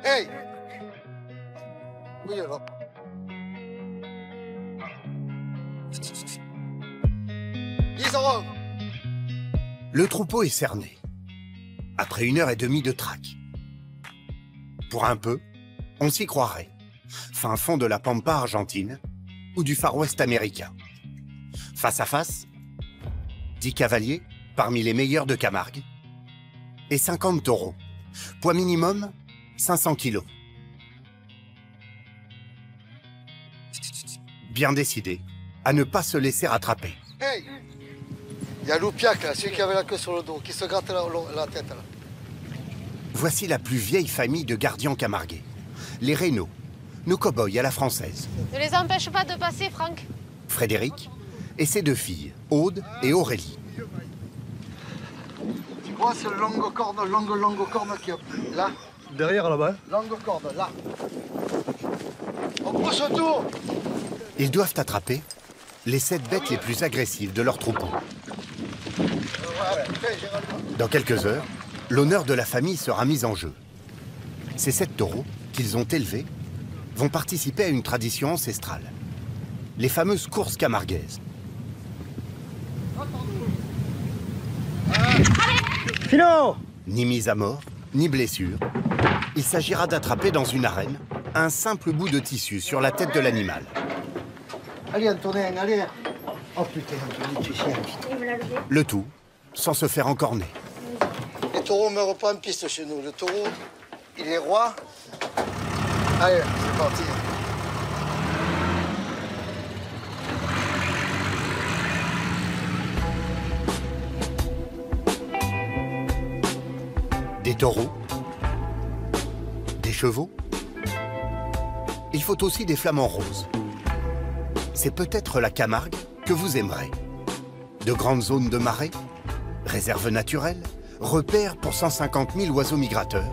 Hey! Oui, alors. Le troupeau est cerné. Après 1h30 de traque. Pour un peu, on s'y croirait. Fin fond de la Pampa argentine ou du Far West américain. Face à face, 10 cavaliers parmi les meilleurs de Camargue et 50 taureaux. Poids minimum, 500 kilos. Bien décidé à ne pas se laisser rattraper. Hey! Il y a Loupiac, là, celui qui avait la queue sur le dos, qui se gratte la tête. Là. Voici la plus vieille famille de gardiens camarguais. Les Reynaud, nos cow-boys à la française. Ne les empêche pas de passer, Franck. Frédéric et ses 2 filles, Aude et Aurélie. Tu vois, c'est le longue corne qui est là. Derrière, là-bas. Longue corde, là. On pousse autour. Ils doivent attraper les 7 bêtes les plus agressives de leur troupeau. Dans quelques heures, l'honneur de la famille sera mis en jeu. Ces 7 taureaux, qu'ils ont élevés, vont participer à une tradition ancestrale. Les fameuses courses camarguaises. Philo! Ni mise à mort, ni blessure. Il s'agira d'attraper dans une arène un simple bout de tissu sur la tête de l'animal. Allez, Antonin, allez. Oh putain, Antonin, tu es chien. Le tout sans se faire encorner. Les taureaux ne meurent pas en piste chez nous. Le taureau, il est roi. Allez, c'est parti. Des taureaux, des chevaux. Il faut aussi des flamants roses. C'est peut-être la Camargue que vous aimerez. De grandes zones de marais, réserves naturelles, repères pour 150 000 oiseaux migrateurs,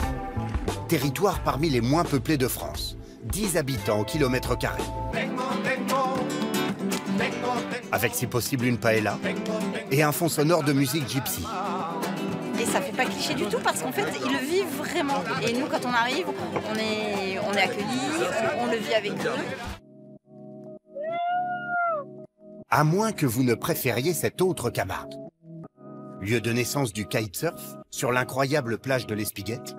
territoire parmi les moins peuplés de France, 10 habitants au kilomètre carré. Avec si possible une paella et un fond sonore de musique gypsy. Et ça fait pas cliché du tout parce qu'en fait, ils le vivent vraiment. Et nous, quand on arrive, on est accueillis, on le vit avec eux. À moins que vous ne préfériez cette autre Camargue. Lieu de naissance du kitesurf sur l'incroyable plage de l'Espiguette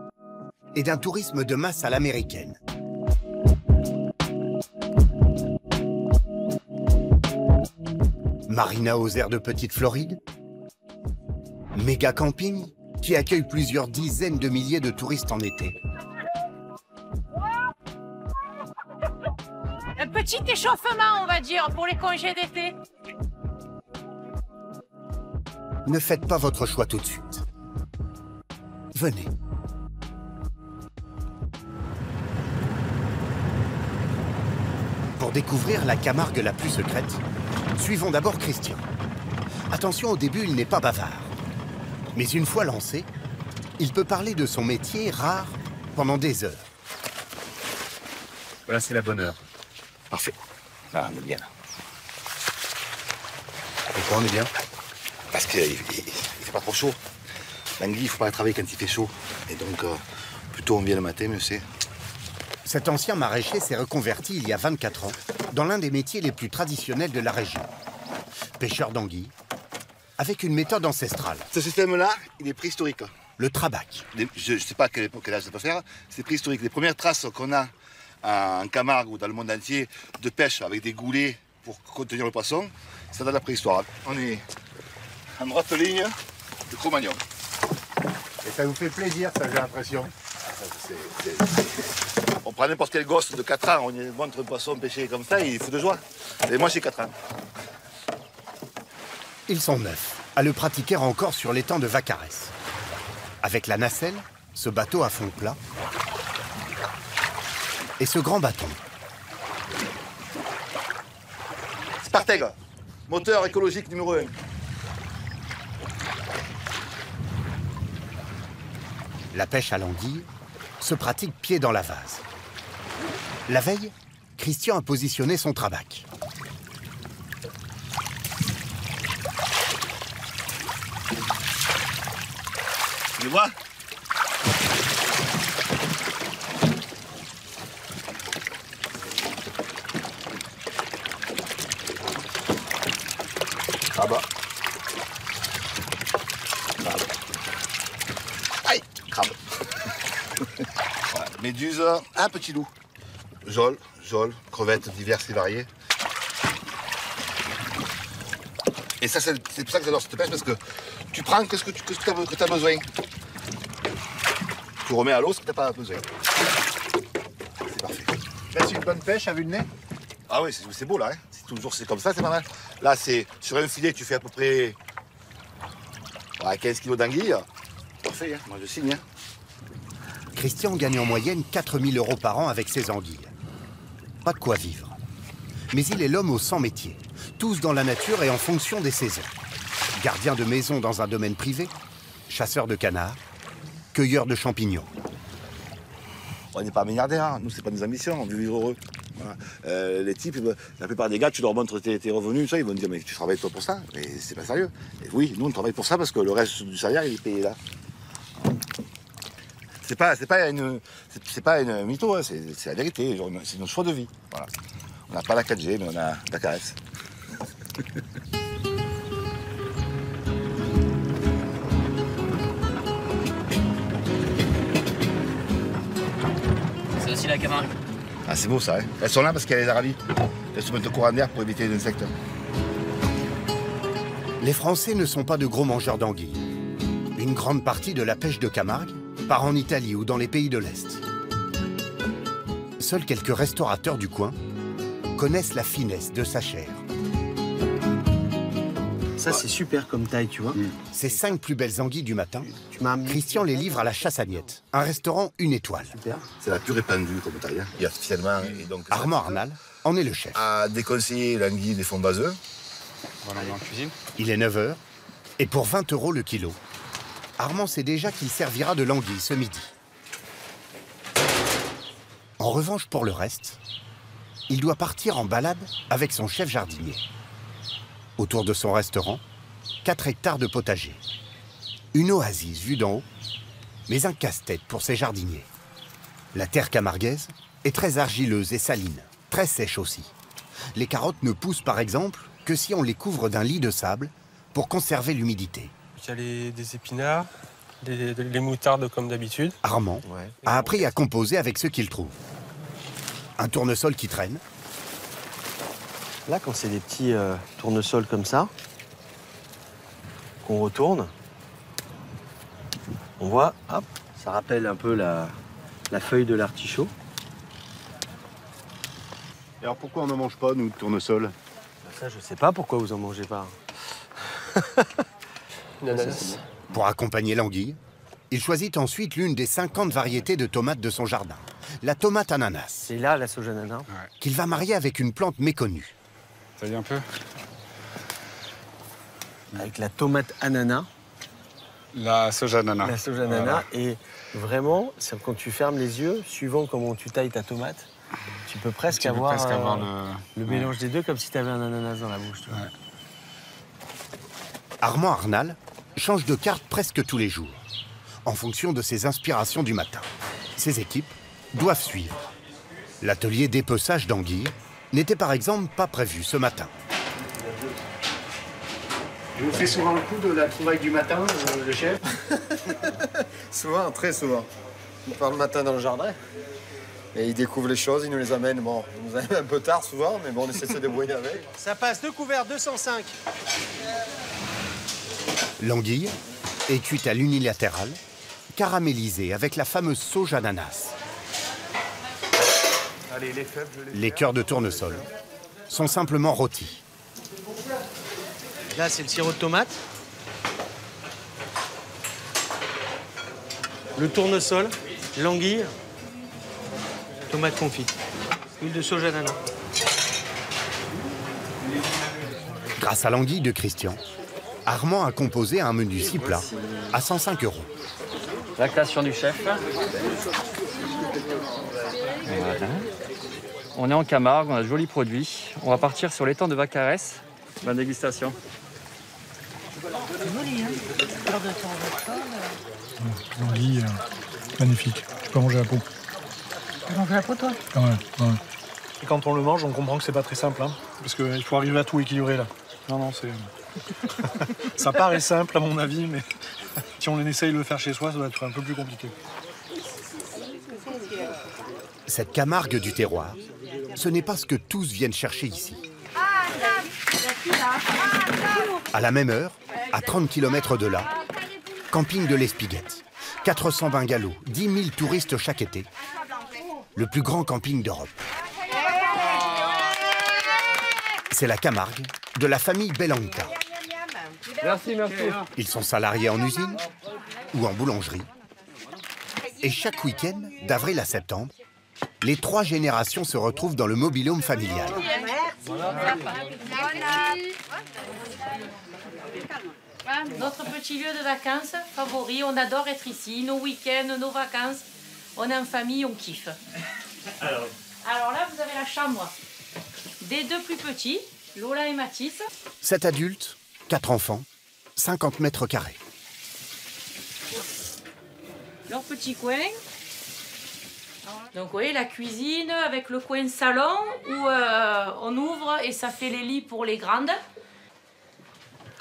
et d'un tourisme de masse à l'américaine. Marina aux airs de Petite Floride. Méga camping qui accueille plusieurs dizaines de milliers de touristes en été. Un petit échauffement, on va dire, pour les congés d'été. Ne faites pas votre choix tout de suite. Venez. Pour découvrir la Camargue la plus secrète, suivons d'abord Christian. Attention, au début, il n'est pas bavard. Mais une fois lancé, il peut parler de son métier rare pendant des heures. Voilà, c'est la bonne heure. Parfait. Ah, on est bien là. Pourquoi on est bien? Parce qu'il fait pas trop chaud. L'anguille, il faut pas la travailler quand il fait chaud. Et donc, plutôt on vient le matin, mieux c'est. Cet ancien maraîcher s'est reconverti il y a 24 ans dans l'un des métiers les plus traditionnels de la région. Pêcheur d'anguilles, avec une méthode ancestrale. Ce système-là, il est préhistorique. Le trabac. Je ne sais pas à quelle époque, quel âge ça peut faire. C'est préhistorique. Les premières traces qu'on a en Camargue ou dans le monde entier de pêche avec des goulets pour contenir le poisson, ça date de la préhistoire. On est en droite ligne de Cro-Magnon. Et ça vous fait plaisir, ça, j'ai l'impression. On prend n'importe quel gosse de 4 ans, on lui montre un poisson pêché comme ça, il est fou de joie. Et moi, j'ai 4 ans. Ils sont 9 à le pratiquer encore sur l'étang de Vacarès. Avec la nacelle, ce bateau à fond plat, et ce grand bâton. Sparteg, moteur écologique numéro 1. La pêche à l'anguille se pratique pied dans la vase. La veille, Christian a positionné son trabac. Tu le vois? Crabe. Aïe, crabe. Voilà. Méduse, un petit loup. Geôle, crevettes diverses et variées. Et ça, c'est pour ça que j'adore cette pêche, parce que tu prends ce que tu as besoin. Tu remets à l'eau ce que tu n'as pas besoin. C'est parfait. Là, c'est une bonne pêche à vue de nez. Ah oui, c'est beau là. Hein. C'est comme ça, c'est pas mal. Là, c'est sur un filet, tu fais à peu près 15 kilos d'anguilles. Parfait, hein. Moi je signe. Hein. Christian gagne en moyenne 4 000 € par an avec ses anguilles. Pas de quoi vivre. Mais il est l'homme aux 100 métiers, tous dans la nature et en fonction des saisons. Gardien de maison dans un domaine privé, chasseur de canards, cueilleur de champignons. On n'est pas milliardaires, hein. Nous c'est pas nos ambitions, on veut vivre heureux. Voilà. Les types, la plupart des gars, tu leur montres tes revenus, ça, ils vont te dire mais tu travailles toi pour ça, mais c'est pas sérieux. Et oui, nous on travaille pour ça parce que le reste du salaire il est payé là. C'est pas une mytho, hein. C'est la vérité, c'est notre choix de vie. Voilà. On n'a pas la 4G, mais on a la caresse. C'est aussi la Camargue. Ah, c'est beau ça, hein. Elles sont là parce qu'il y a les arabies. Elles se mettent au courant d'air pour éviter les insectes. Les Français ne sont pas de gros mangeurs d'anguilles. Une grande partie de la pêche de Camargue part en Italie ou dans les pays de l'Est. Seuls quelques restaurateurs du coin connaissent la finesse de sa chair. Ça, c'est super comme taille, tu vois. Ces 5 plus belles anguilles du matin, Christian les livre à la Chasse-Agnette, un restaurant 1 étoile. C'est la plus répandue comme taille, hein. Et artificiellement. Et donc, Armand Arnal en est le chef. à déconseiller l'anguille des fonds baseux. Voilà, en cuisine. Il est 9 h et pour 20 € le kilo, Armand sait déjà qu'il servira de l'anguille ce midi. En revanche, pour le reste, il doit partir en balade avec son chef jardinier. Autour de son restaurant, 4 hectares de potager. Une oasis vue d'en haut, mais un casse-tête pour ses jardiniers. La terre camarguaise est très argileuse et saline, très sèche aussi. Les carottes ne poussent par exemple que si on les couvre d'un lit de sable pour conserver l'humidité. Il y a des épinards, les moutardes comme d'habitude. Armand a appris à composer avec ce qu'il trouve. Un tournesol qui traîne. Là, quand c'est des petits tournesols comme ça, qu'on retourne, on voit, hop, ça rappelle un peu la feuille de l'artichaut. Et alors pourquoi on n'en mange pas, nous, de tournesol? Ça, je sais pas pourquoi vous en mangez pas. Pour accompagner l'anguille, il choisit ensuite l'une des 50 variétés de tomates de son jardin, la tomate ananas. C'est là la sauge ananas. Qu'il va marier avec une plante méconnue. Ça dit un peu. Avec la tomate ananas. La sauge ananas. La sauge ananas. Voilà. Et vraiment, quand tu fermes les yeux, suivant comment tu tailles ta tomate, tu peux presque avoir le mélange des deux, comme si tu avais un ananas dans la bouche. Tu vois. Armand Arnal change de carte presque tous les jours, en fonction de ses inspirations du matin. Ses équipes doivent suivre. L'atelier d'épeçage d'anguilles n'était par exemple pas prévu ce matin. Je vous fais souvent le coup de la trouvaille du matin, le chef? Souvent, très souvent. Il part le matin dans le jardin et il découvre les choses, il nous les amène. Bon, il nous amène un peu tard souvent, mais bon, on essaie de se débrouiller avec. Ça passe 2 couverts, 205. L'anguille est cuite à l'unilatéral, caramélisée avec la fameuse sauge ananas. Allez, les fèves, je les Les cœurs de tournesol sont simplement rôtis. Là, c'est le sirop de tomate. Le tournesol, l'anguille, tomate confite, huile de sauge ananas. Grâce à l'anguille de Christian, Armand a composé un menu 6 plats à 105 €. La création du chef. Voilà. On est en Camargue, on a de jolis produits. On va partir sur l'étang de Vaccarès. La dégustation. C'est joli, hein? Cœur de tournesol. L'anguille, magnifique. Tu peux manger la peau. Tu manges la peau, toi? Ah ouais, ouais. Et quand on le mange, on comprend que c'est pas très simple, hein, parce qu'il faut arriver à tout équilibrer là. Non, c'est... Ça paraît simple à mon avis, mais si on essaye de le faire chez soi, ça va être un peu plus compliqué. Cette Camargue du terroir, ce n'est pas ce que tous viennent chercher ici. À la même heure, à 30 km de là, camping de l'Espiguette. 400 bungalows, 10 000 touristes chaque été. Le plus grand camping d'Europe. C'est la Camargue de la famille Belanca. Merci, merci. Ils sont salariés en usine ou en boulangerie. Et chaque week-end, d'avril à septembre, les 3 générations se retrouvent dans le mobil-home familial. Notre petit lieu de vacances favori, on adore être ici, nos week-ends, nos vacances. On est en famille, on kiffe. Alors là, vous avez la chambre des 2 plus petits, Lola et Mathis. 7 adultes, 4 enfants, 50 mètres carrés. Leur petit coin. Donc vous voyez la cuisine avec le coin salon où on ouvre et ça fait les lits pour les grandes.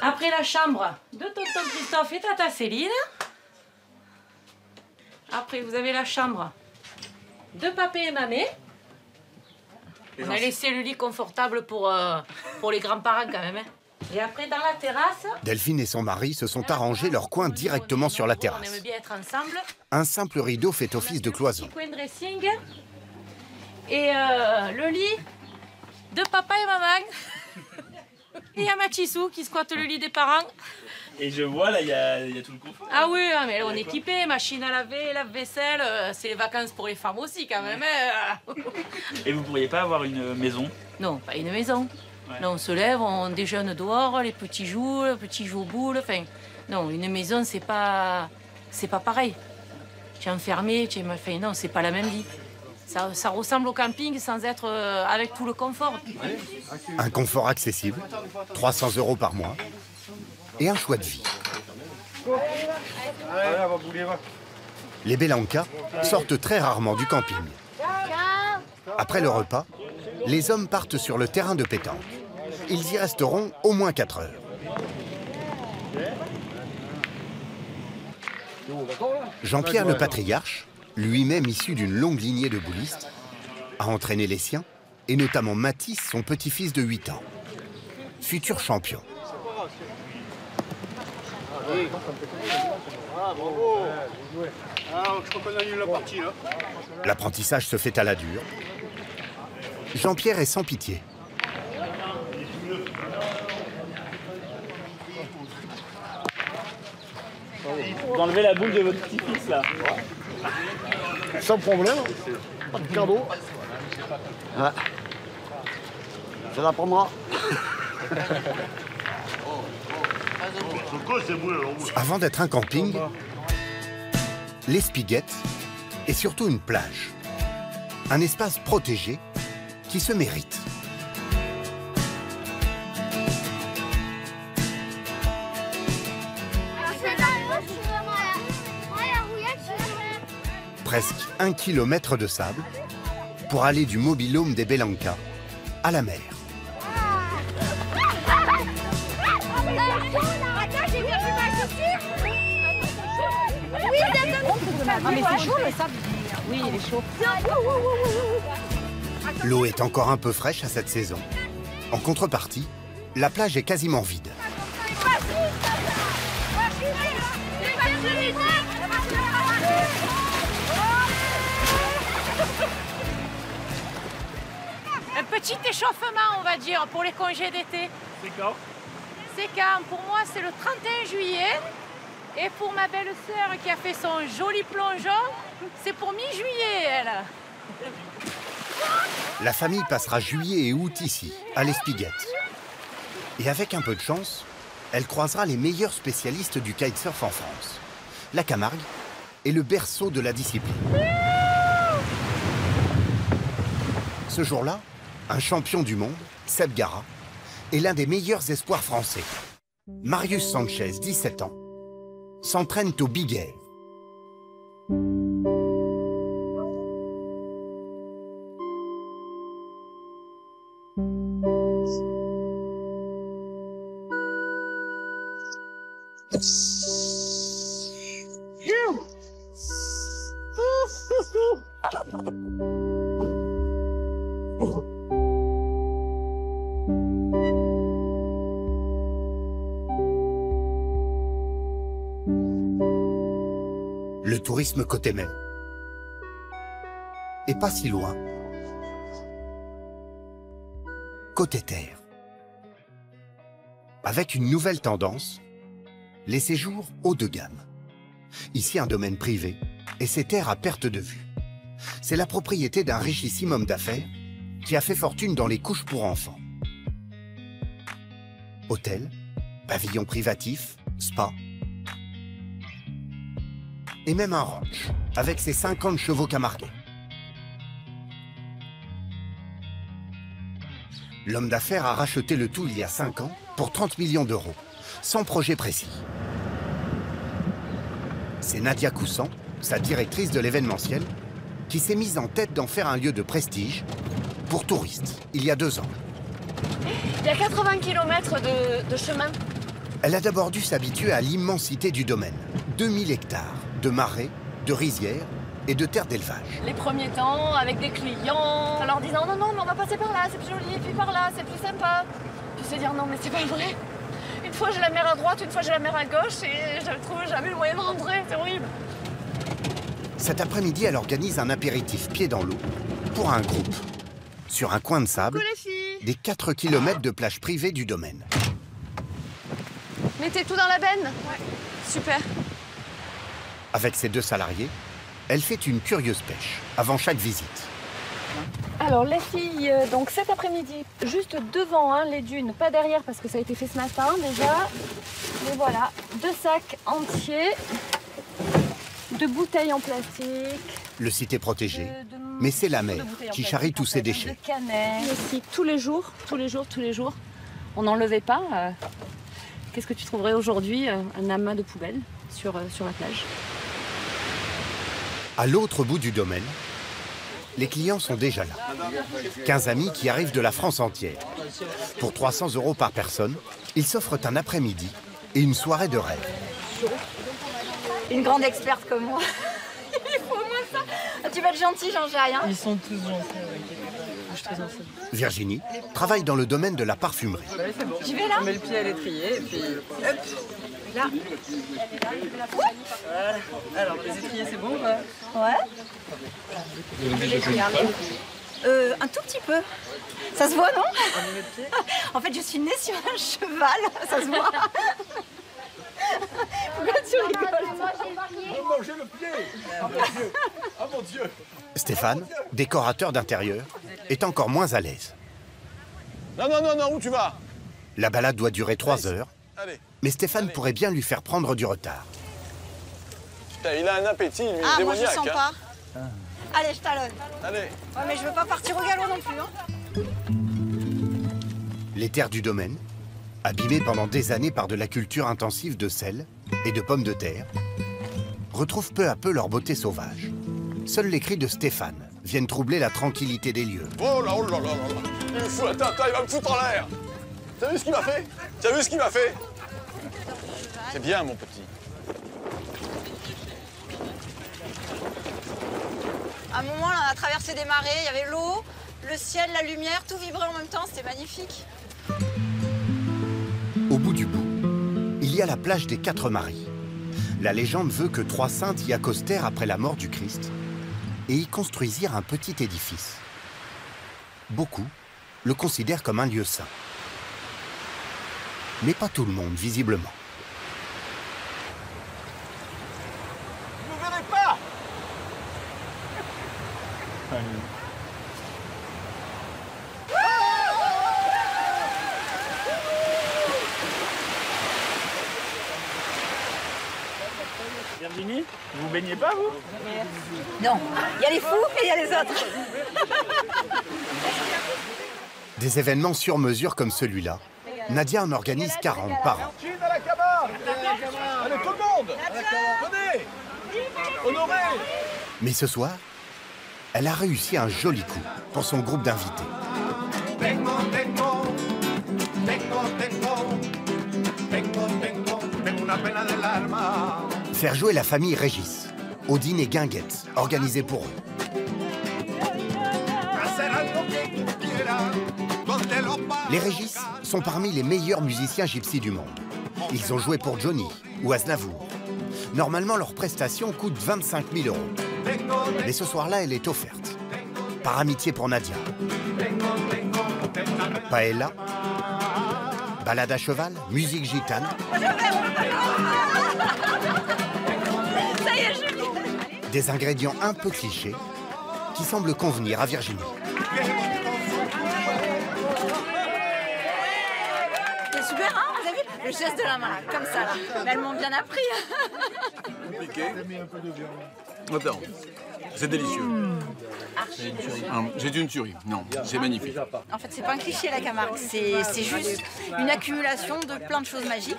Après la chambre de tonton Christophe et tata Céline. Après vous avez la chambre de papé et mamé. On a laissé le lit confortable pour les grands-parents quand même. Et après dans la terrasse... Delphine et son mari se sont arrangés leur coin directement sur la On terrasse. aime bien être ensemble. Un simple rideau fait office de cloison. Petit coin dressing. Et le lit de papa et maman. Et il y a Mathissou qui squatte le lit des parents. Et je vois là, il y a tout le confort. Ah oui, ah, mais on est équipé, machine à laver, lave-vaisselle, c'est les vacances pour les femmes aussi quand même. Hein. Et vous pourriez pas avoir une maison? Non, pas une maison. Ouais. Là, on se lève, on déjeune dehors, les petits jouent au boule. Enfin, non, une maison, c'est pas pareil. Tu es enfermé, enfin, non, c'est pas la même vie. Ça ressemble au camping sans être avec tout le confort. Un confort accessible, 300 € par mois, et un choix de vie. Les Belanca sortent très rarement du camping. Après le repas, les hommes partent sur le terrain de pétanque. Ils y resteront au moins 4 heures. Jean-Pierre le patriarche, lui-même issu d'une longue lignée de boulistes, a entraîné les siens, et notamment Mathis, son petit-fils de 8 ans. Futur champion. L'apprentissage se fait à la dure. Jean-Pierre est sans pitié. Vous enlevez la boule de votre petit-fils là. Sans problème, pas de cadeau. Ouais. Ça l'apprendra. Avant d'être un camping, l'Espiguette est surtout une plage. Un espace protégé qui se mérite. Presque 1 kilomètre de sable pour aller du mobil-home des Belanca à la mer. Ah mais c'est chaud le sable. Oui, il est chaud. L'eau est encore un peu fraîche à cette saison. En contrepartie, la plage est quasiment vide. Un petit échauffement, on va dire, pour les congés d'été. C'est quand? C'est quand? Pour moi, c'est le 31 juillet. Et pour ma belle-sœur qui a fait son joli plongeon, c'est pour mi-juillet, elle. La famille passera juillet et août ici, à l'Espiguette. Et avec un peu de chance, elle croisera les meilleurs spécialistes du kitesurf en France. La Camargue est le berceau de la discipline. Ce jour-là, un champion du monde, Seb Gara, est l'un des meilleurs espoirs français. Marius Sanchez, 17 ans, s'entraîne au Big Air. Le tourisme côté mer. Et pas si loin. Côté terre. Avec une nouvelle tendance, les séjours haut de gamme. Ici, un domaine privé et ses terres à perte de vue. C'est la propriété d'un richissime homme d'affaires qui a fait fortune dans les couches pour enfants. Hôtel, pavillon privatif, spa et même un ranch avec ses 50 chevaux camarguais. L'homme d'affaires a racheté le tout il y a 5 ans pour 30 millions d'euros, sans projet précis. C'est Nadia Koussan, sa directrice de l'événementiel, qui s'est mise en tête d'en faire un lieu de prestige pour touristes, il y a 2 ans. Il y a 80 km de chemin. Elle a d'abord dû s'habituer à l'immensité du domaine. 2000 hectares de marais, de rizières et de terres d'élevage. Les premiers temps, avec des clients, en leur disant non, non, mais on va passer par là, c'est plus joli, et puis par là, c'est plus sympa. Puis se dire non, mais c'est pas vrai. Une fois j'ai la mer à droite, une fois j'ai la mer à gauche, et je trouve jamais le moyen de rentrer, c'est horrible. Cet après-midi, elle organise un apéritif pied dans l'eau pour un groupe. Sur un coin de sable, des 4 km de plage privée du domaine. Mettez tout dans la benne. Ouais. Super. Avec ses 2 salariés, elle fait une curieuse pêche avant chaque visite. Alors les filles, donc cet après-midi, juste devant hein, les dunes, pas derrière parce que ça a été fait ce matin déjà. Mais voilà, 2 sacs entiers de bouteilles en plastique. Le site est protégé, mais c'est la mer qui charrie tous ces déchets. De cannelle. Aussi, tous les jours, on n'enlevait pas. Qu'est-ce que tu trouverais aujourd'hui? Un amas de poubelles sur la plage. À l'autre bout du domaine, les clients sont déjà là. 15 amis qui arrivent de la France entière. Pour 300 € par personne, ils s'offrent un après-midi et une soirée de rêve. Une grande experte comme moi. Il faut au moins ça. Ah, tu vas être gentil, j'en sais rien. Ils sont tous gentils. Je suis très sensible. Virginie travaille dans le domaine de la parfumerie. Ouais, c'est bon. J'y vais là. On met le pied à l'étrier et puis hop. Là. Voilà. Alors, les étriers, c'est bon ou pas? Ouais. Un tout petit peu. Ça se voit, non? En fait, je suis née sur un cheval. Ça se voit. Pourquoi tu rigoles? Manger le pied. Ah mon Dieu. Stéphane, décorateur d'intérieur, est encore moins à l'aise. Non, non, non, non, où tu vas? La balade doit durer 3 heures, Allez. mais Stéphane pourrait bien lui faire prendre du retard. Putain, il a un appétit, lui, Ah, moi je démoniaque. sens pas. Allez, je talonne. Allez. Ouais, mais je veux pas partir au galop non plus. Hein. Les terres du domaine, abîmées pendant des années par de la culture intensive de sel et de pommes de terre, retrouvent peu à peu leur beauté sauvage. Seuls les cris de Stéphane viennent troubler la tranquillité des lieux. Oh là, oh là là là là. Il me fout la tête, il va me foutre en l'air. T'as vu ce qu'il m'a fait? T'as vu ce qu'il m'a fait? C'est bien, mon petit. À un moment, là, on a traversé des marées, il y avait l'eau, le ciel, la lumière, tout vibrait en même temps, c'était magnifique. Au bout du bout, il y a la plage des 4 Maries. La légende veut que 3 saintes y accostèrent après la mort du Christ et y construisirent un petit édifice. Beaucoup le considèrent comme un lieu saint. Mais pas tout le monde, visiblement. Vous ne verrez pas. Virginie, vous vous baignez pas, vous? Non, il y a les fous et il y a les autres. Des événements sur mesure comme celui-là, Nadia en organise 40 par an. Chine à la Camargue. Allez, tout le monde. Venez. Honoré. Mais ce soir, elle a réussi un joli coup pour son groupe d'invités. Faire jouer la famille Régis, Odine et Guinguette, organisés pour eux. Les Régis sont parmi les meilleurs musiciens gypsies du monde. Ils ont joué pour Johnny ou Aznavour. Normalement, leur prestation coûte 25 000 €. Mais ce soir-là, elle est offerte. Par amitié pour Nadia. Paella, balade à cheval, musique gitane. Ça y est, Julie. Des ingrédients un peu clichés qui semblent convenir à Virginie. C'est super, hein? Vous avez vu le geste de la main, là, comme ça, là. Mais elles m'ont bien appris. Compliqué. Attends, c'est délicieux. J'ai une tuerie. Non, c'est magnifique. En fait, c'est pas un cliché la Camargue, c'est juste une accumulation de plein de choses magiques.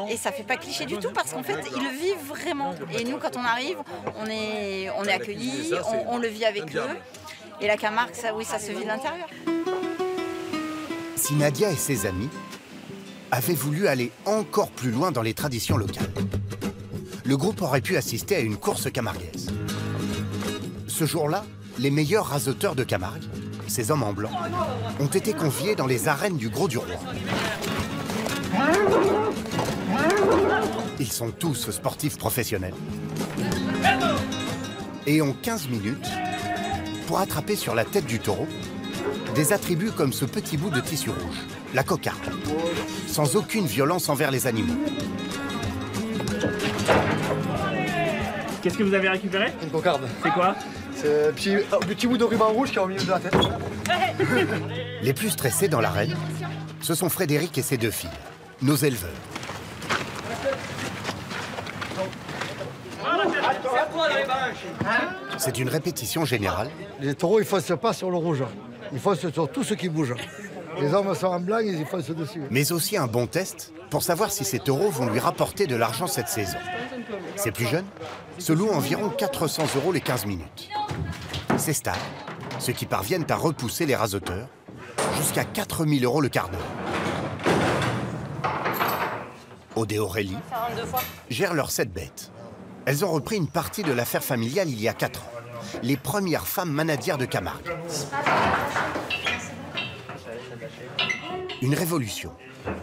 Et ça fait pas cliché du tout parce qu'en fait, ils le vivent vraiment. Et nous, quand on arrive, on est accueillis, on le vit avec eux. Et la Camargue, ça, oui, ça se vit de l'intérieur. Si Nadia et ses amis avaient voulu aller encore plus loin dans les traditions locales, le groupe aurait pu assister à une course camarguaise. Ce jour-là, les meilleurs raseteurs de Camargue, ces hommes en blanc, ont été conviés dans les arènes du Gros du Roi. Ils sont tous sportifs professionnels et ont 15 minutes pour attraper sur la tête du taureau des attributs comme ce petit bout de tissu rouge, la cocarde, sans aucune violence envers les animaux. Qu'est-ce que vous avez récupéré? Une cocarde. C'est quoi? C'est un petit bout de ruban rouge qui est au milieu de la tête. Les plus stressés dans l'arène, ce sont Frédéric et ses 2 filles, nos éleveurs. C'est une répétition générale. Les taureaux, ils foncent pas sur le rouge. Ils foncent sur tout ce qui bouge. Les hommes sont en blanc, ils foncent dessus. Mais aussi un bon test pour savoir si ces taureaux vont lui rapporter de l'argent cette saison. Ces plus jeunes se louent environ 400 € les 15 minutes. Ces stars, ceux qui parviennent à repousser les raseteurs, jusqu'à 4 000 € le quart d'heure. Aude et Aurélie gèrent leurs 7 bêtes. Elles ont repris une partie de l'affaire familiale il y a 4 ans. Les premières femmes manadières de Camargue. Une révolution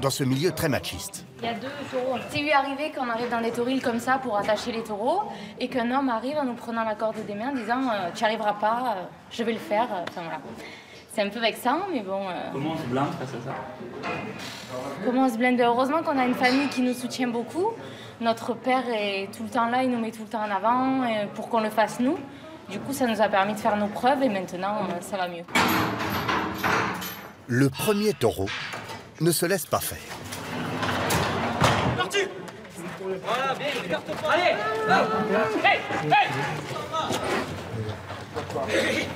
dans ce milieu très machiste. Il y a 2 taureaux. C'est lui arrivé qu'on arrive dans des taurils comme ça pour attacher les taureaux et qu'un homme arrive en nous prenant la corde des mains en disant tu n'y arriveras pas, je vais le faire. Enfin, voilà. C'est un peu vexant, mais bon. Comment on se blinde face à ça? Comment on se blinde? Heureusement qu'on a une famille qui nous soutient beaucoup. Notre père est tout le temps là, il nous met tout le temps en avant pour qu'on le fasse nous. Du coup, ça nous a permis de faire nos preuves et maintenant, ça va mieux. Le premier taureau ne se laisse pas faire. Parti! Voilà, bien, écarte pas. Allez! Hey! Hey!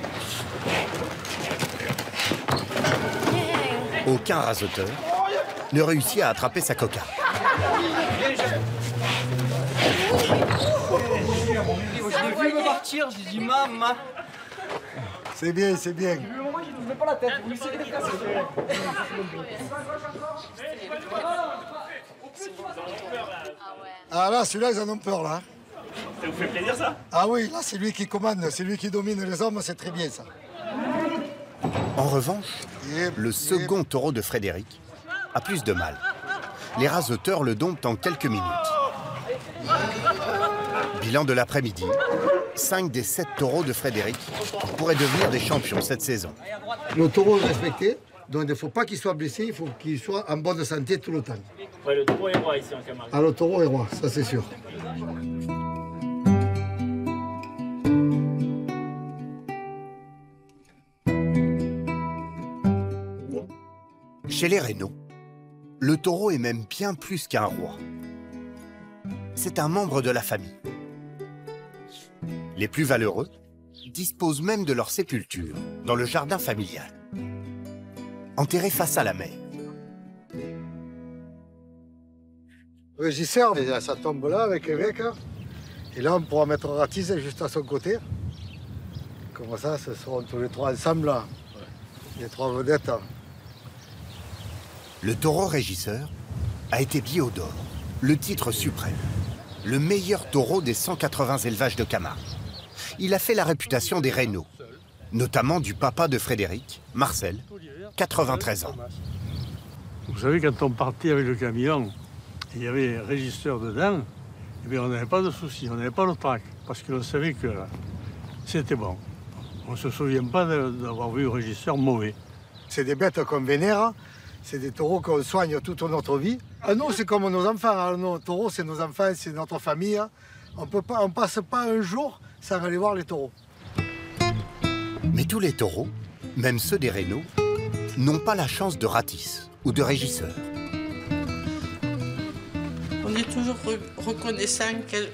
Aucun raseteur ne réussit à attraper sa cocarde. Je l'ai vu me partir, j'ai dit maman. C'est bien, c'est bien. Moi, je ne mets pas la tête, vous laissez les casser. Ah là, celui-là, ils en ont peur, là. Ça vous fait plaisir, ça? Ah oui, là, c'est lui qui commande, c'est lui qui domine les hommes, c'est très bien, ça. En revanche, le second taureau de Frédéric a plus de mal. Les raseteurs le domptent en quelques minutes. Bilan de l'après-midi, 5 des 7 taureaux de Frédéric pourraient devenir des champions cette saison. Le taureau est respecté, donc il ne faut pas qu'il soit blessé, il faut qu'il soit en bonne santé tout le temps. Ouais, le taureau est roi ici en Camargue. Ah, le taureau est roi, ça c'est sûr. Chez les Reynaud, le taureau est même bien plus qu'un roi. C'est un membre de la famille. Les plus valeureux disposent même de leur sépulture dans le jardin familial, enterrés face à la mer. Le régisseur, il a sa tombe là avec l'évêque. Et là, on pourra mettre Ratis juste à son côté. Comme ça, ce seront tous les 3 ensemble là. Les 3 vedettes. Le taureau régisseur a été biais d'or le titre suprême, le meilleur taureau des 180 élevages de Camargue. Il a fait la réputation des rénaux, notamment du papa de Frédéric, Marcel, 93 ans. Vous savez, quand on partait avec le camion, il y avait un régisseur dedans, et bien on n'avait pas de soucis, on n'avait pas le trac, parce qu'on savait que c'était bon. On ne se souvient pas d'avoir vu un régisseur mauvais. C'est des bêtes qu'on vénère, c'est des taureaux qu'on soigne toute notre vie. Nous, c'est comme nos enfants. Nos taureaux, c'est nos enfants, c'est notre famille. On ne passe pas un jour sans aller voir les taureaux. Mais tous les taureaux, même ceux des rénaux, n'ont pas la chance de ratis ou de régisseur. On est toujours reconnaissant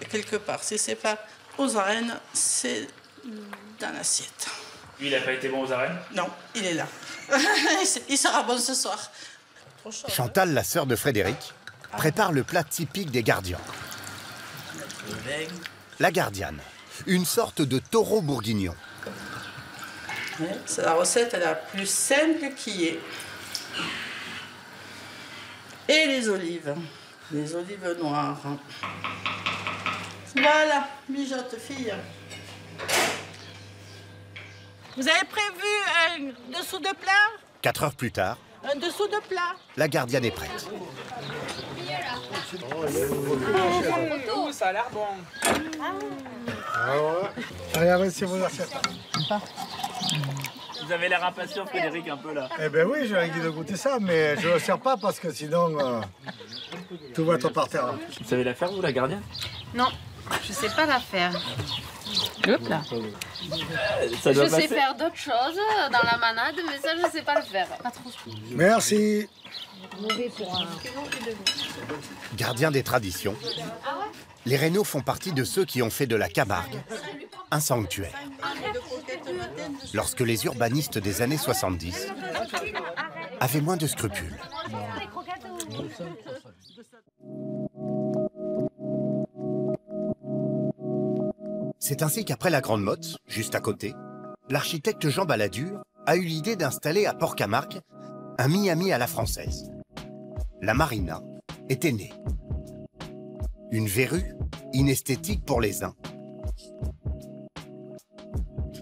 quelque part. Si ce n'est pas aux arènes, c'est dans l'assiette. Lui, il n'a pas été bon aux arènes? Non, il est là. Il sera bon ce soir. Chantal, la sœur de Frédéric, prépare le plat typique des gardiens. La gardiane, une sorte de taureau bourguignon. C'est la recette la plus simple qui est. Et les olives noires. Voilà, mijote fille. Vous avez prévu un dessous de plat? 4 heures plus tard, Un dessous de plat. la gardienne est prête. Ça a l'air bon. Allez, avancez vos assiettes. Vous avez l'air impatient, Frédéric, un peu là. Eh bien oui, j'ai envie de goûter ça, mais je ne le sers pas parce que sinon, tout va être par terre. Vous savez la faire, vous, la gardienne? Non, je sais pas la faire. Hop là. Ça doit Je sais passer. faire d'autres choses dans la manade, mais ça, je sais pas le faire. Pas trop. Merci. Mauvais pour un. Gardien des traditions, les rénaux font partie de ceux qui ont fait de la Camargue un sanctuaire. Lorsque les urbanistes des années 70 avaient moins de scrupules. C'est ainsi qu'après la Grande Motte, juste à côté, l'architecte Jean Balladur a eu l'idée d'installer à Port-Camargue un Miami à la française. La marina était née. Une verrue inesthétique pour les uns.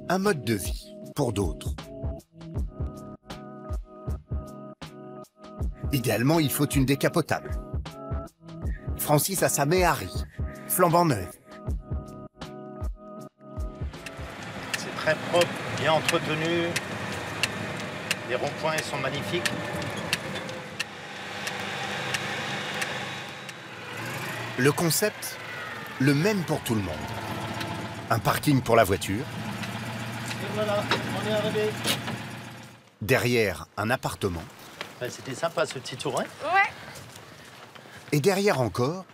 Un mode de vie pour d'autres. Idéalement, il faut une décapotable. Francis a sa Méhari, flambant neuve. C'est très propre, bien entretenu. Les ronds-points sont magnifiques. Le concept, le même pour tout le monde. Un parking pour la voiture. Et voilà, on est arrivé. Derrière, un appartement. Ouais, c'était sympa ce petit tour, hein? Ouais. Et derrière encore,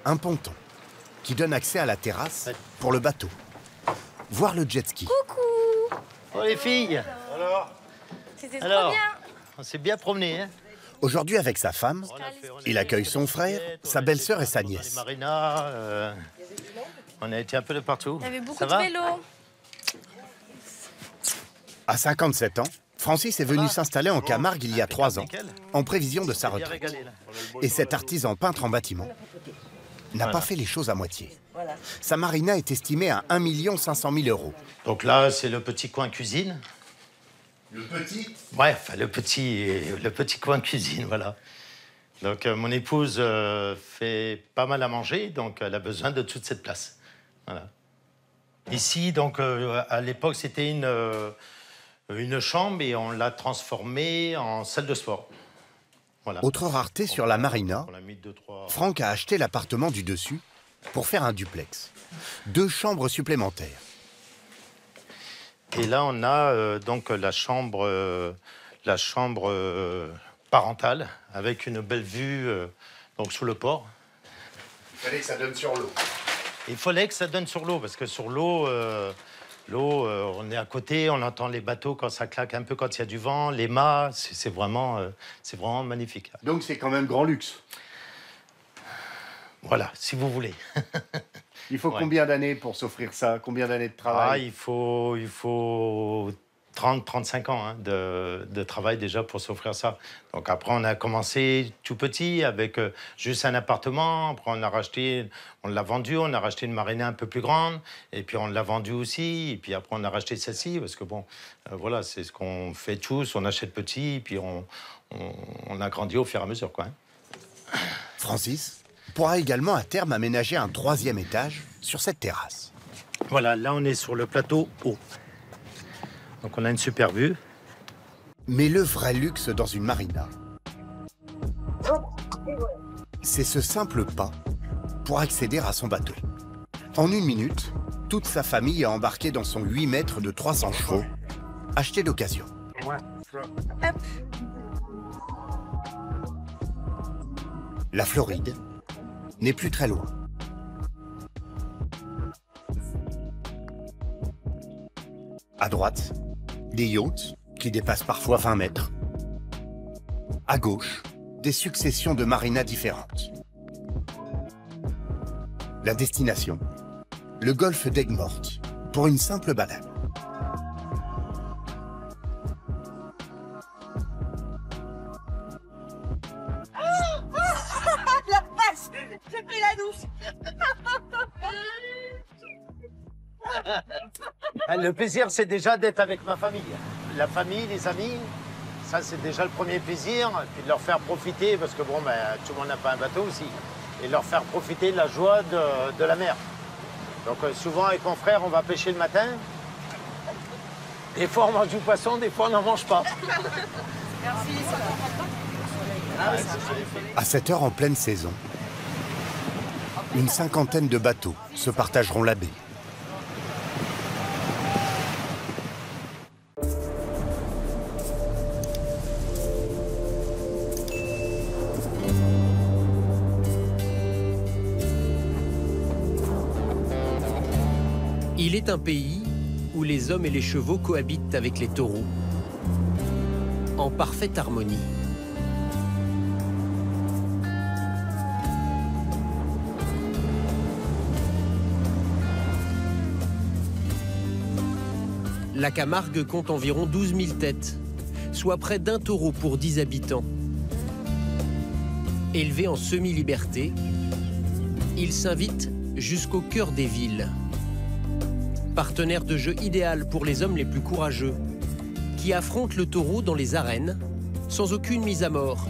un ponton qui donne accès à la terrasse pour le bateau. Voir le jet ski. Coucou. Oh les filles. Alors? C'était trop Alors, bien. on s'est bien promené, hein? Aujourd'hui, avec sa femme, il accueille son frère, sa belle-sœur et sa Les nièce. marinas, on a été un peu de partout. Il y avait beaucoup Ça de va? vélos. À 57 ans, Francis est venu s'installer en Camargue il y a 3 ans, en prévision de sa retraite. Et cet artisan peintre en bâtiment n'a pas fait les choses à moitié. Sa marina est estimée à 1 500 000 €. Donc là, c'est le petit coin cuisine. Le petit? Ouais, enfin, le petit coin cuisine, voilà. Donc mon épouse fait pas mal à manger, donc elle a besoin de toute cette place. Voilà. Ici, donc à l'époque, c'était une chambre et on l'a transformée en salle de sport. Voilà. Autre rareté sur la marina, On l'a mis 2-3. Franck a acheté l'appartement du dessus pour faire un duplex. 2 chambres supplémentaires. Et là, on a donc la chambre parentale avec une belle vue donc sous le port. Il fallait que ça donne sur l'eau. Il fallait que ça donne sur l'eau parce que sur l'eau, on est à côté, on entend les bateaux quand ça claque un peu quand il y a du vent, les mâts, c'est vraiment magnifique. Donc c'est quand même grand luxe. Voilà, si vous voulez. Il faut Ouais. combien d'années pour s'offrir ça? Combien d'années de travail? Il faut 30-35 ans hein, de travail déjà pour s'offrir ça. Donc après, on a commencé tout petit avec juste un appartement. Après, on l'a vendu, on a racheté une marina un peu plus grande. Et puis, on l'a vendu aussi. Et puis après, on a racheté celle-ci parce que bon, voilà, c'est ce qu'on fait tous. On achète petit, puis on a grandi au fur et à mesure, quoi. Hein. Francis pourra également à terme aménager un 3e étage sur cette terrasse. Voilà, là, on est sur le plateau haut. Donc on a une super vue. Mais le vrai luxe dans une marina, c'est ce simple pas pour accéder à son bateau. En 1 minute, toute sa famille est embarquée dans son 8 mètres de 300 chevaux, acheté d'occasion. La Floride n'est plus très loin. À droite, des yachts qui dépassent parfois 20 mètres. À gauche, des successions de marinas différentes. La destination, le golfe d'Aigues-Mortes, pour une simple balade. La vache, j'ai pris la douche. Le plaisir, c'est déjà d'être avec ma famille. La famille, les amis, ça c'est déjà le premier plaisir. Et puis de leur faire profiter, parce que bon, ben, tout le monde n'a pas un bateau aussi. Et leur faire profiter de la joie de la mer. Donc souvent avec mon frère, on va pêcher le matin. Des fois on mange du poisson, des fois on n'en mange pas. À cette heure en pleine saison, une 50aine de bateaux se partageront la baie. Il est un pays où les hommes et les chevaux cohabitent avec les taureaux, en parfaite harmonie. La Camargue compte environ 12 000 têtes, soit près d'1 taureau pour 10 habitants. Élevé en semi-liberté, il s'invite jusqu'au cœur des villes. Partenaire de jeu idéal pour les hommes les plus courageux, qui affrontent le taureau dans les arènes, sans aucune mise à mort.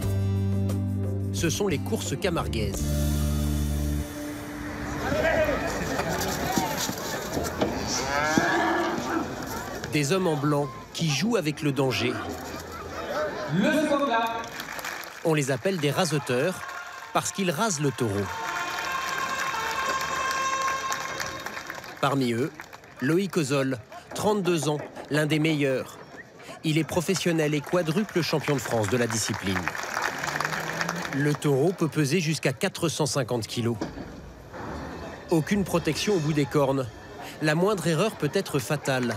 Ce sont les courses camarguaises. Des hommes en blanc qui jouent avec le danger. On les appelle des raseteurs parce qu'ils rasent le taureau. Parmi eux, Loïc Ozol, 32 ans, l'un des meilleurs. Il est professionnel et quadruple champion de France de la discipline. Le taureau peut peser jusqu'à 450 kilos. Aucune protection au bout des cornes. La moindre erreur peut être fatale.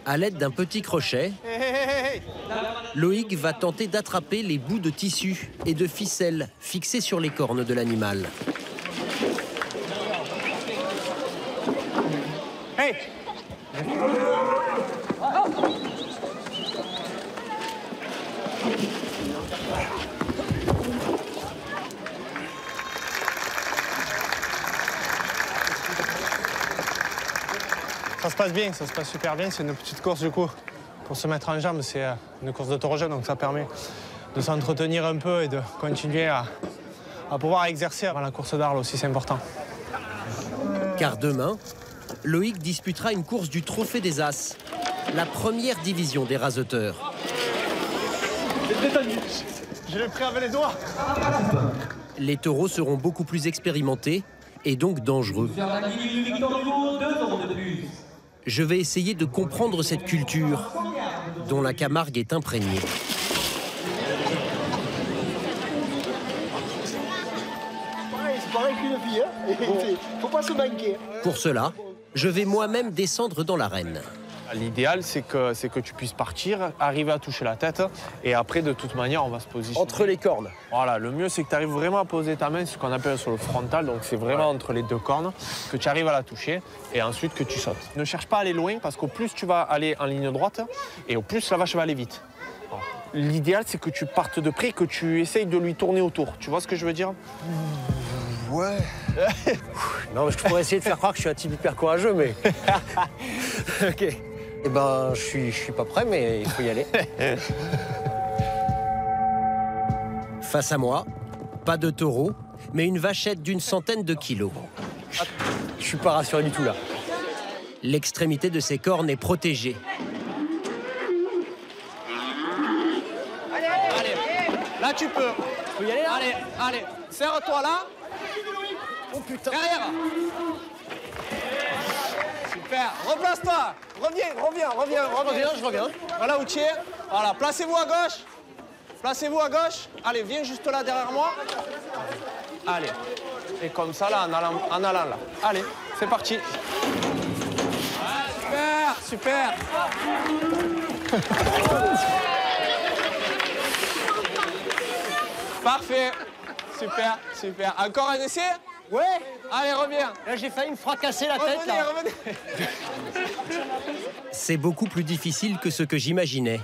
À l'aide d'un petit crochet, Loïc va tenter d'attraper les bouts de tissu et de ficelle fixés sur les cornes de l'animal. Ça se passe bien, ça se passe super bien. C'est une petite course du coup. Pour se mettre en jambe, c'est une course de taureau jeune, donc ça permet de s'entretenir un peu et de continuer à pouvoir exercer avant la course d'Arles aussi, c'est important. Car demain, Loïc disputera une course du Trophée des As, la première division des raseteurs. Je l'ai pris avec les doigts. Les taureaux seront beaucoup plus expérimentés et donc dangereux. Je vais essayer de comprendre cette culture dont la Camargue est imprégnée. C'est pareil qu'une fille, hein. Faut pas se manquer. Pour cela, je vais moi-même descendre dans l'arène. L'idéal, c'est que tu puisses partir, arriver à toucher la tête, et après, de toute manière, on va se positionner. Entre les cornes. Voilà, le mieux, c'est que tu arrives vraiment à poser ta main, ce qu'on appelle sur le frontal, donc c'est vraiment entre les deux cornes, que tu arrives à la toucher, et ensuite que tu sautes. Ne cherche pas à aller loin, parce qu'au plus tu vas aller en ligne droite, et au plus la vache va aller vite. L'idéal, c'est que tu partes de près, que tu essayes de lui tourner autour. Tu vois ce que je veux dire? Ouais. Non, mais je pourrais essayer de faire croire que je suis un type hyper courageux, mais... Ok. Eh ben, je suis pas prêt, mais il faut y aller. Face à moi, pas de taureau, mais une vachette d'une centaine de kilos. Je suis pas rassuré du tout, là. L'extrémité de ses cornes est protégée. Allez, là tu peux. Tu peux y aller, là? Allez, serre-toi là. Oh putain. Derrière. Super, replace-toi. Reviens. Je reviens. Voilà où tu es. Voilà, placez-vous à gauche. Allez, viens juste là derrière moi. Allez. Et comme ça, là, en allant là. Allez, c'est parti. Super. Parfait. Super. Encore un essai? Ouais. Allez, reviens. Là, j'ai failli me fracasser la tête, là. Revenez. C'est beaucoup plus difficile que ce que j'imaginais.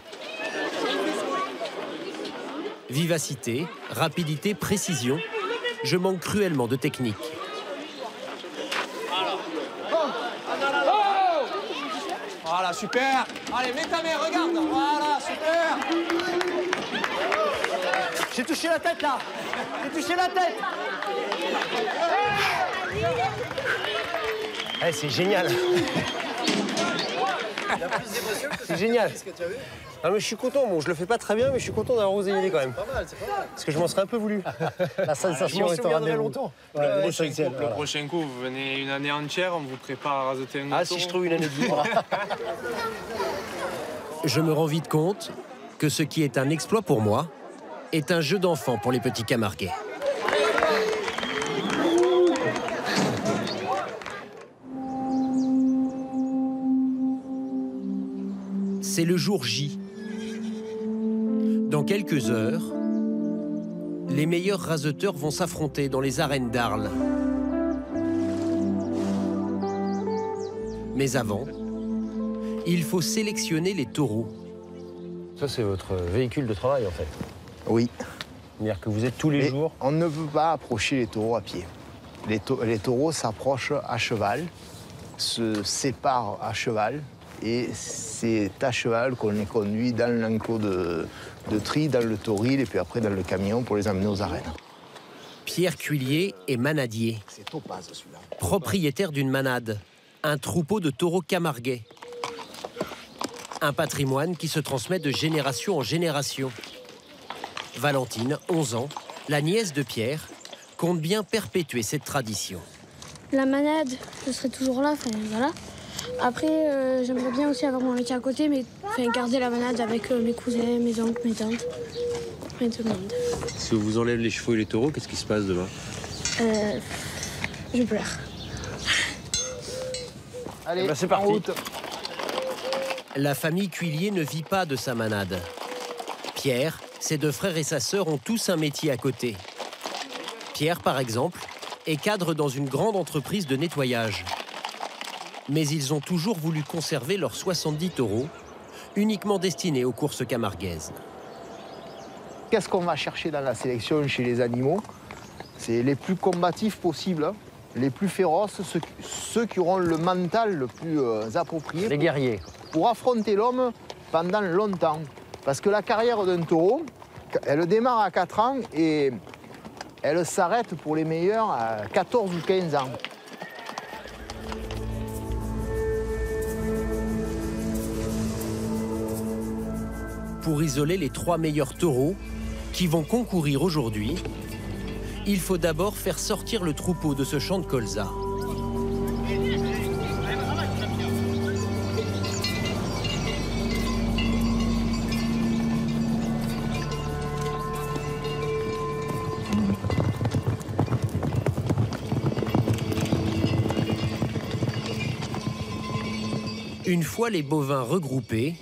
Vivacité, rapidité, précision, je manque cruellement de technique. Voilà, super. Allez, mets ta main, regarde. Voilà, super. J'ai touché la tête, là. Eh, c'est génial. C'est génial. Ah, mais je suis content. Bon, je le fais pas très bien, mais je suis content d'avoir osé y aller quand même. C'est pas mal. Parce que je m'en serais un peu voulu. La sensation est au rendez-vous longtemps. Le prochain coup, vous venez une année entière, on vous prépare à raseter un Ah, si je trouve une année de libre. Je me rends vite compte que ce qui est un exploit pour moi est un jeu d'enfant pour les petits Camarguais. C'est le jour J. Dans quelques heures, les meilleurs raseteurs vont s'affronter dans les arènes d'Arles. Mais avant, il faut sélectionner les taureaux. Ça, c'est votre véhicule de travail, en fait. Oui. C'est-à-dire que vous êtes tous les jours... On ne peut pas approcher les taureaux à pied. Les taureaux s'approchent à cheval, se séparent à cheval, et c'est à cheval qu'on les conduit dans l'enclos de tri, dans le tauril, et puis après dans le camion pour les amener aux arènes. Pierre Cuillier est manadier. C'est Topaz, celui-là. Propriétaire d'une manade, un troupeau de taureaux camarguais. Un patrimoine qui se transmet de génération en génération. Valentine, 11 ans, la nièce de Pierre, compte bien perpétuer cette tradition. La manade, je serai toujours là, voilà. Après, j'aimerais bien aussi avoir mon métier à côté, mais garder la manade avec mes cousins, mes oncles, mes tantes, et tout le monde. Si on vous enlève les chevaux et les taureaux, qu'est-ce qui se passe demain? Je pleure. Allez, c'est parti. La famille Cuillier ne vit pas de sa manade. Pierre, ses deux frères et sa sœur ont tous un métier à côté. Pierre, par exemple, est cadre dans une grande entreprise de nettoyage. Mais ils ont toujours voulu conserver leurs 70 taureaux, uniquement destinés aux courses camarguaises. Qu'est-ce qu'on va chercher dans la sélection chez les animaux? C'est les plus combatifs possibles, hein, les plus féroces, ceux qui auront le mental le plus approprié. Les guerriers. Pour affronter l'homme pendant longtemps. Parce que la carrière d'un taureau, elle démarre à 4 ans et elle s'arrête pour les meilleurs à 14 ou 15 ans. Pour isoler les 3 meilleurs taureaux qui vont concourir aujourd'hui, il faut d'abord faire sortir le troupeau de ce champ de colza. Une fois les bovins regroupés,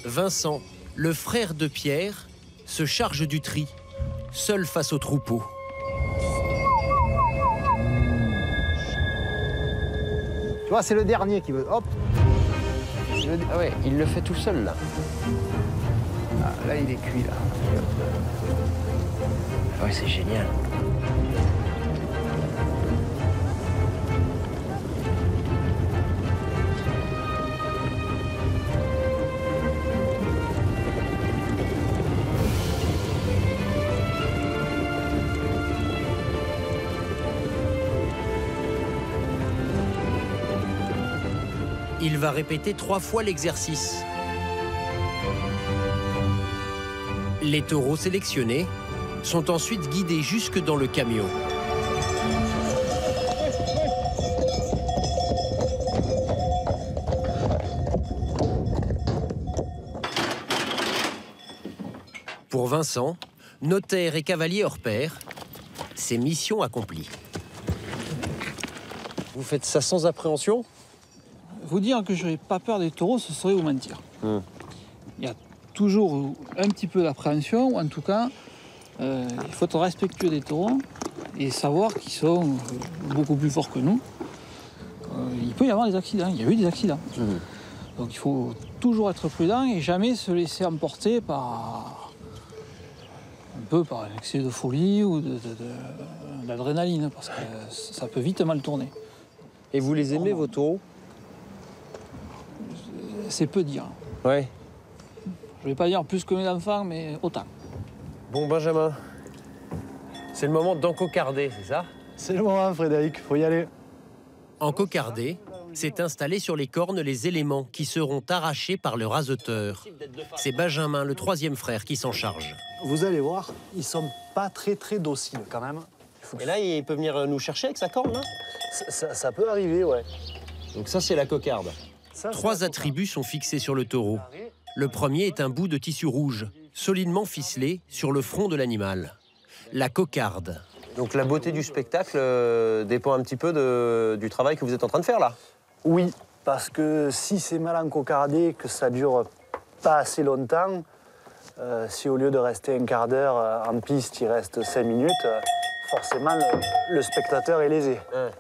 Vincent, le frère de Pierre, se charge du tri, seul face au troupeau. Tu vois, c'est le dernier qui veut. Hop. Ah ouais, il le fait tout seul là. Ah, là, il est cuit là. Ah ouais, c'est génial. Il va répéter 3 fois l'exercice. Les taureaux sélectionnés sont ensuite guidés jusque dans le camion. Pour Vincent, notaire et cavalier hors pair, c'est mission accomplie. Vous faites ça sans appréhension? Vous dire que je n'ai pas peur des taureaux, ce serait vous mentir. Il y a toujours un petit peu d'appréhension, ou en tout cas, il faut être respectueux des taureaux et savoir qu'ils sont beaucoup plus forts que nous. Il peut y avoir des accidents, il y a eu des accidents. Donc il faut toujours être prudent et jamais se laisser emporter par un excès de folie ou d'adrénaline, parce que ça peut vite mal tourner. Et vous les aimez, vos taureaux? C'est peu dire. Ouais. Je ne vais pas dire plus que mes enfants, mais autant. Bon, Benjamin, c'est le moment d'encocarder, c'est ça? C'est le moment, Frédéric, faut y aller. Encocarder, c'est installer sur les cornes les éléments qui seront arrachés par le raseteur. C'est Benjamin, le 3e frère, qui s'en charge. Vous allez voir, ils sont pas très dociles quand même. Et là, il peut venir nous chercher avec sa corne, là? Ça peut arriver, ouais. Donc ça, c'est la cocarde. 3 attributs sont fixés sur le taureau. Le premier est un bout de tissu rouge, solidement ficelé sur le front de l'animal. La cocarde. Donc la beauté du spectacle dépend un petit peu du travail que vous êtes en train de faire, là? Oui, parce que si c'est mal encocardé, que ça dure pas assez longtemps, si au lieu de rester un quart d'heure en piste, il reste 5 minutes, forcément, le spectateur est lésé. Ouais.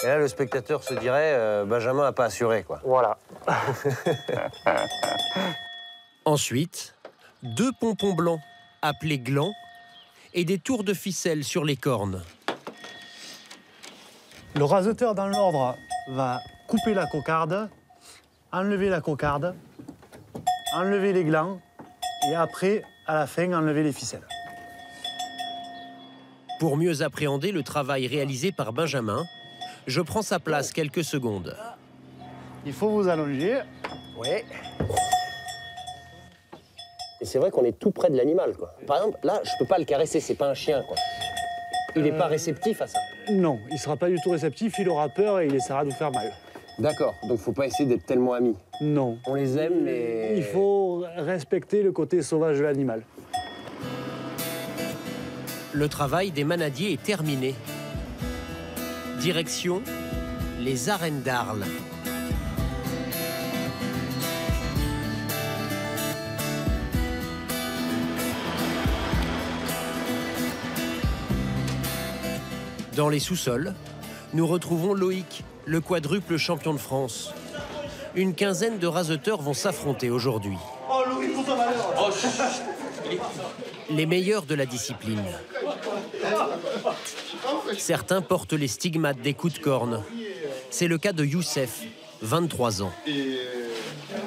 Et là, le spectateur se dirait Benjamin n'a pas assuré, quoi. Voilà. Ensuite, 2 pompons blancs, appelés glands, et des tours de ficelle sur les cornes. Le raseteur, dans l'ordre, va couper la cocarde, enlever la cocarde, enlever les glands, et après, à la fin, enlever les ficelles. Pour mieux appréhender le travail réalisé par Benjamin, je prends sa place quelques secondes. Il faut vous allonger. Ouais. Et c'est vrai qu'on est tout près de l'animal, quoi. Par exemple, là, je peux pas le caresser, c'est pas un chien, quoi. Il n'est pas réceptif à ça. Non, il sera pas du tout réceptif, il aura peur et il essaiera de vous faire mal. D'accord, donc faut pas essayer d'être tellement amis. Non. On les aime, mais... Il faut respecter le côté sauvage de l'animal. Le travail des manadiers est terminé. Direction, les arènes d'Arles. Dans les sous-sols, nous retrouvons Loïc, le quadruple champion de France. Une quinzaine de raseteurs vont s'affronter aujourd'hui. Oh, Loïc, pour ta valeur. Oh, Les meilleurs de la discipline. Certains portent les stigmates des coups de corne. C'est le cas de Youssef, 23 ans.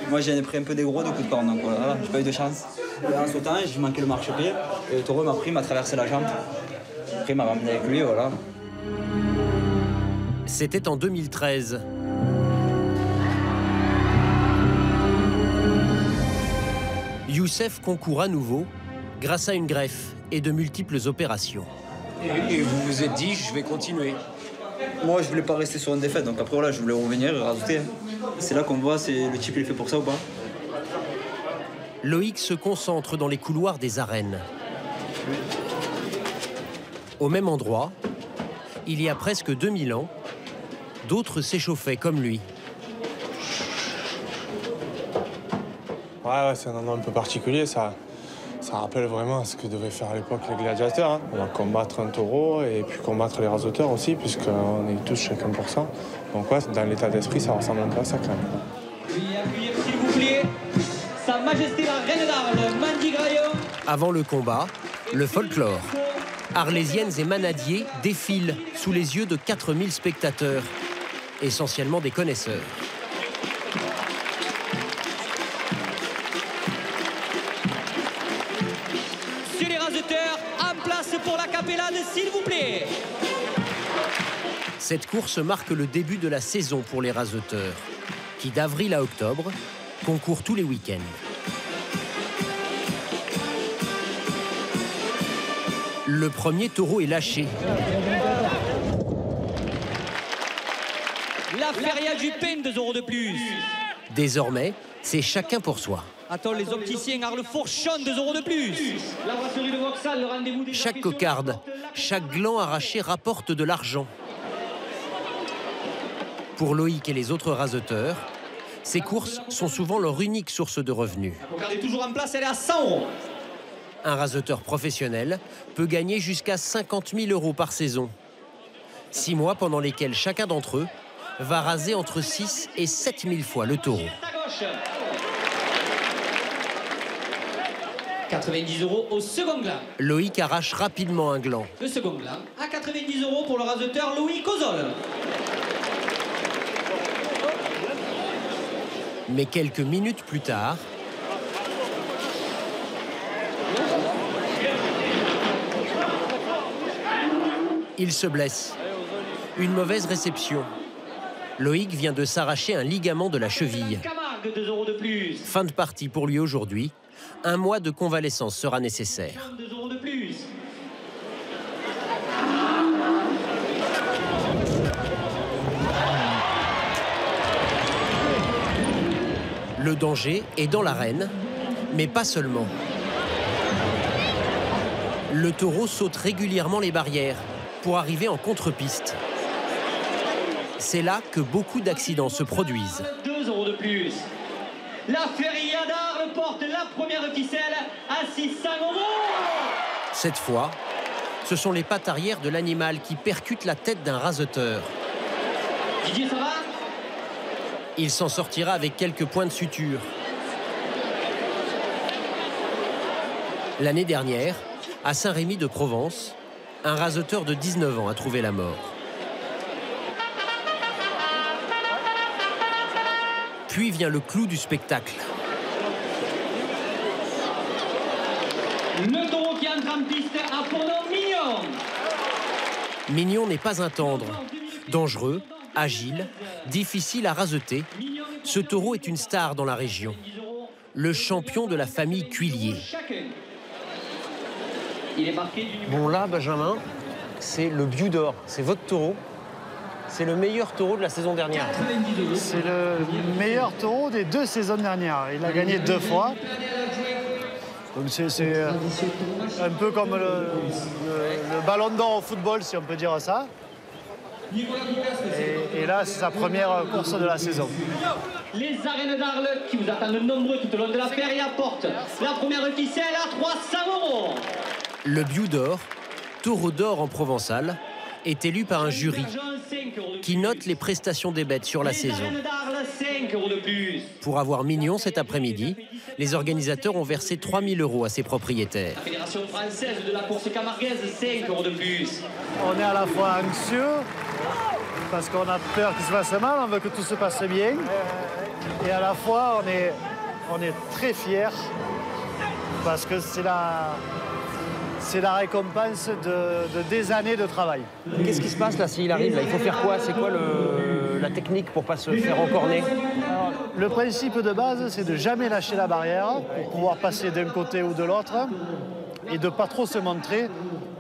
Moi, j'en ai pris un peu des gros de coups de corne, donc voilà, j'ai pas eu de chance. Et en sautant, j'ai manqué le marchepied, et le taureau m'a traversé la jambe. Après, il m'a ramené avec lui, voilà. C'était en 2013. Youssef concourt à nouveau grâce à une greffe et de multiples opérations. Et vous vous êtes dit, je vais continuer? Moi, je voulais pas rester sur une défaite, donc après, voilà, je voulais revenir et rajouter. C'est là qu'on voit si le type il est fait pour ça ou pas. Loïc se concentre dans les couloirs des arènes. Au même endroit, il y a presque 2000 ans, d'autres s'échauffaient comme lui. Ouais, c'est un endroit un peu particulier, ça rappelle vraiment ce que devaient faire à l'époque les gladiateurs. Hein. On va combattre un taureau et puis combattre les rasoteurs aussi, puisqu'on est tous chacun pour ça. Donc ouais, dans l'état d'esprit, ça ressemble un peu à ça quand même. Veuillez accueillir, s'il vous plaît, Sa Majesté la Reine d'Arles, Mandy Graillon. Avant le combat, le folklore. Arlésiennes et manadiers défilent sous les yeux de 4000 spectateurs, essentiellement des connaisseurs. Sur les raseteurs, en place pour la capellade, s'il vous plaît. Cette course marque le début de la saison pour les raseteurs, qui d'avril à octobre concourent tous les week-ends. Le premier taureau est lâché. La feria du pain, 2 € de plus. Désormais, c'est chacun pour soi. Attends, les opticiens Arles-Fourchon, 2 € de plus. La brasserie de Vauxhall, le rendez-vous des Chaque cocarde, chaque gland arraché rapporte de l'argent. Pour Loïc et les autres raseteurs, ces courses sont souvent leur unique source de revenus. La cocarde est toujours en place, elle est à 100 €. Un raseteur professionnel peut gagner jusqu'à 50 000 € par saison. 6 mois pendant lesquels chacun d'entre eux va raser entre 6 et 7 000 fois le taureau. 90 € au second gland. Loïc arrache rapidement un gland. Le second gland à 90 € pour le raseteur Louis Cozol. Mais quelques minutes plus tard, il se blesse. Une mauvaise réception. Loïc vient de s'arracher un ligament de la cheville. Camargue, 2 € de plus. Fin de partie pour lui aujourd'hui. 1 mois de convalescence sera nécessaire. 2 € de plus. Le danger est dans l'arène, mais pas seulement. Le taureau saute régulièrement les barrières pour arriver en contre-piste. C'est là que beaucoup d'accidents se produisent. 2 € de plus. La feria d'Arles porte la première ficelle à 600 €. Cette fois, ce sont les pattes arrière de l'animal qui percutent la tête d'un raseteur. Didier, ça va? Il s'en sortira avec quelques points de suture. L'année dernière, à Saint-Rémy-de-Provence, un raseteur de 19 ans a trouvé la mort. Puis vient le clou du spectacle. Le taureau qui entre en piste a pour nom Mignon. Mignon n'est pas un tendre. Dangereux, agile, difficile à raseter, ce taureau est une star dans la région. Le champion de la famille Cuillier. Bon là, Benjamin, c'est le Biou d'Or. C'est votre taureau. C'est le meilleur taureau de la saison dernière. C'est le meilleur taureau des 2 saisons dernières. Il a gagné 2 fois. Donc c'est un peu comme le ballon d'or au football, si on peut dire ça. Et là, c'est sa première course de la saison. Les arènes d'Arles qui vous attendent nombreux tout au long de la feria portent la première ficelle à 300 €. Le Biou d'Or, taureau d'or en provençal, est élu par un jury qui note les prestations des bêtes sur la saison. Pour avoir Mignon cet après-midi, les organisateurs ont versé 3 000 € à ses propriétaires. La Fédération française de la course camarguaise, 5 € de plus. On est à la fois anxieux, parce qu'on a peur qu'il se passe mal, on veut que tout se passe bien. Et à la fois, on est très fiers, parce que c'est la récompense de des années de travail. Qu'est-ce qui se passe là s'il arrive là? Il faut faire quoi? C'est quoi la technique pour pas se faire encorner? Alors, le principe de base, c'est de jamais lâcher la barrière pour pouvoir passer d'un côté ou de l'autre et de pas trop se montrer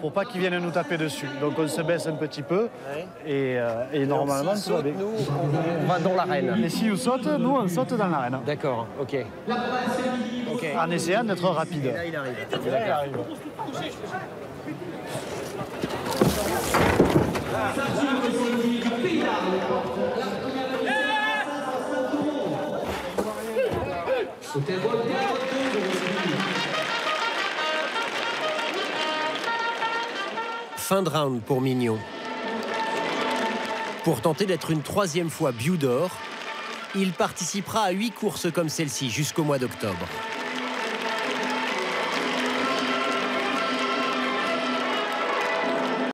pour pas qu'ils viennent nous taper dessus. Donc on se baisse un petit peu et normalement tout va bien. Nous, on va dans l'arène. Et si nous saute, nous on saute dans l'arène. D'accord, ok. En essayant d'être rapide. Et là il arrive. Et là, il arrive. Fin de round pour Mignon. Pour tenter d'être une 3e fois Biou d'or, il participera à 8 courses comme celle-ci jusqu'au mois d'octobre.